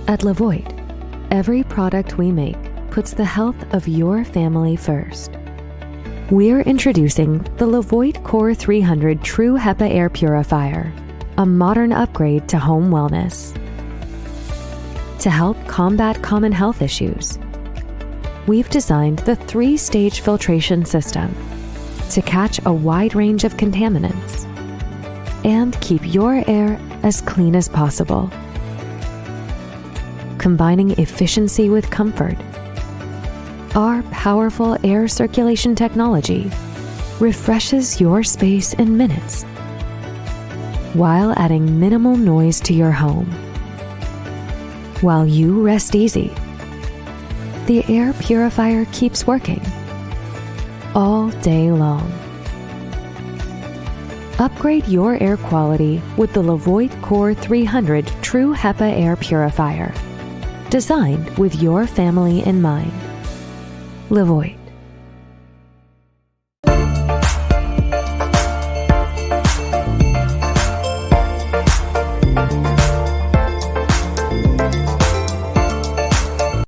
At Levoit, every product we make puts the health of your family first. We're introducing the Levoit Core 300 True HEPA Air Purifier, a modern upgrade to home wellness. To help combat common health issues, we've designed the 3-stage filtration system to catch a wide range of contaminants and keep your air as clean as possible. Combining efficiency with comfort, our powerful air circulation technology refreshes your space in minutes while adding minimal noise to your home. While you rest easy, the air purifier keeps working all day long. Upgrade your air quality with the Levoit Core 300 True HEPA Air Purifier, designed with your family in mind. Levoit.